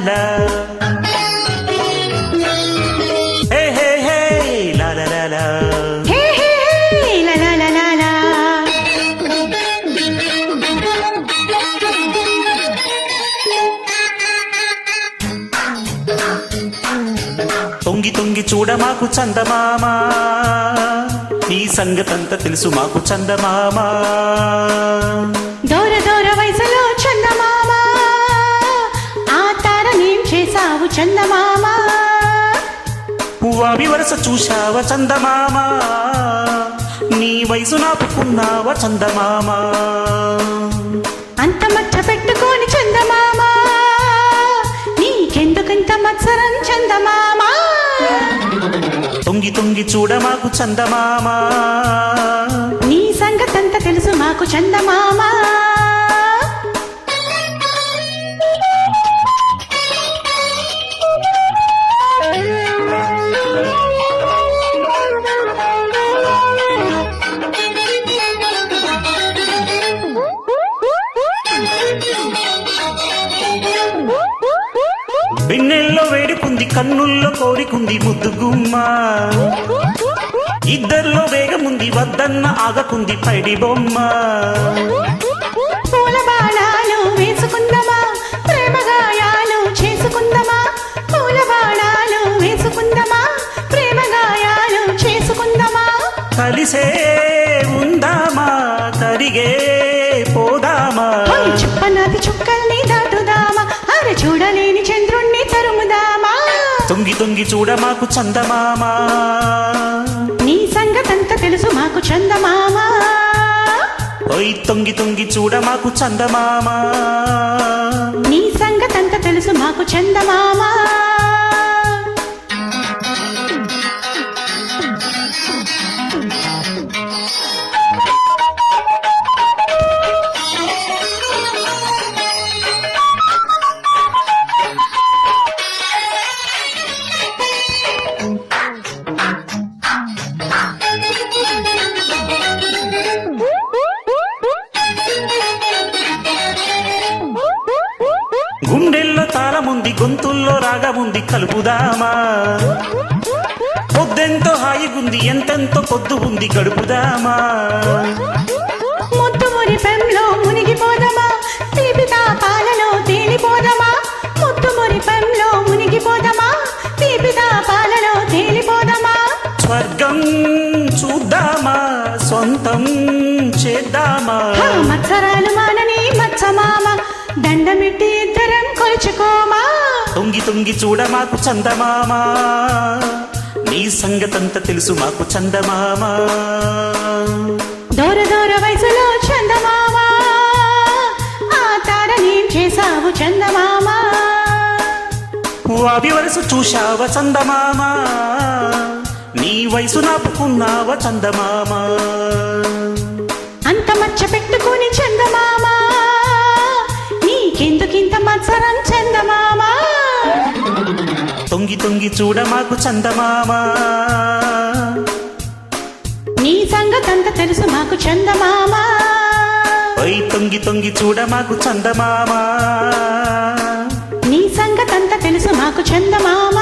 la. Hey hey hey la la la la. Hey hey hey la la la la la. తొంగి తొంగి చూడ మాకు చందమామ, నీ సంగతంతా తెలుసు మాకు చందమామ. దూర దూర వయసులో చందమామ, ఆ తారనేం చేసావు చందమామ. పువ్వావి వరస చూశావ చందమామ, నీ వయసు నాపుకున్నావ చందమామ. అంత మచ్చ పెట్టుకోని చందమామ, నీకెందుకంత మత్సరం చందమామ. తొంగి తొంగి చూడ మాకు చందమామ, నీ సంగతంతా తెలుసు మాకు చందమామ. వెన్నెల్లో వేడుకుంది, కన్నుల్లో కోరికుంది ముద్దుగుమ్మ. ఇద్దర్లో వేగముంది, వద్దన్న ఆగకుంది పైడి బొమ్మ. పూల బాణాలు వేసుకుందమా, ప్రేమ గాయాలు చేసుకుందమా. పూల బాణాలు వేసుకుందమా, ప్రేమ గాయాలు చేసుకుందమా. కలిసే ఉందామా, కరిగే పోదామా. చుప్పనాది చుక్కల్ని దాటుదామా, అరే చూడలేని చంద్రుణ్ణి తరుముదామా. తొంగి తొంగి చూడ మాకు చందమామ, నీ సంగతంతా తెలుసు మాకు చందమామ. ఓయ్ తొంగి తొంగి చూడ మాకు చందమామ, నీ సంగతంతా తెలుసు మాకు చందమామ. గుండెల్లో తాళముంది, గొంతుల్లో రాగముంది, కలుపుదామా. పొద్దెంతో హాయిగుంది, ఎంతెంతో పొద్దు ఉంది, గడుపుదామా. ముద్దు మురిపెంలో మునిగిపోదమా, తీపి తాపాలలో తేలిపోదమా. ముద్దు మురిపెంలో మునిగిపోదమా, తీపి తాపాలలో తేలిపోదమా. స్వర్గం చూద్దామా, సొంతం చేద్దామా. మత్సరాలు మానని మత్సమామ, దండమిట్టి ఇద్దరం కొలుచుకోమా. తొంగి తొంగి చూడ మాకు చందమామ, నీ సంగతంతా తెలుసు మాకు చందమామ. దూర దూర వయసులో చందమామ, ఆ తారనేం చేసావు చందమామ. వావి వరస చూశావ చందమామ, నీ వయసు నాపుకున్నావ చందమామ. అంత మచ్చ పెట్టుకుని చందమామ, నీకెందుకింత మత్సరం చందమామ. తొంగి తొంగి చూడ మాకు చందమామ, నీ సంగతంతా తెలుసు మాకు చందమామ. ఓయ్ తొంగి తొంగి చూడ మాకు చందమామ, నీ సంగతంతా తెలుసు మాకు చందమామ.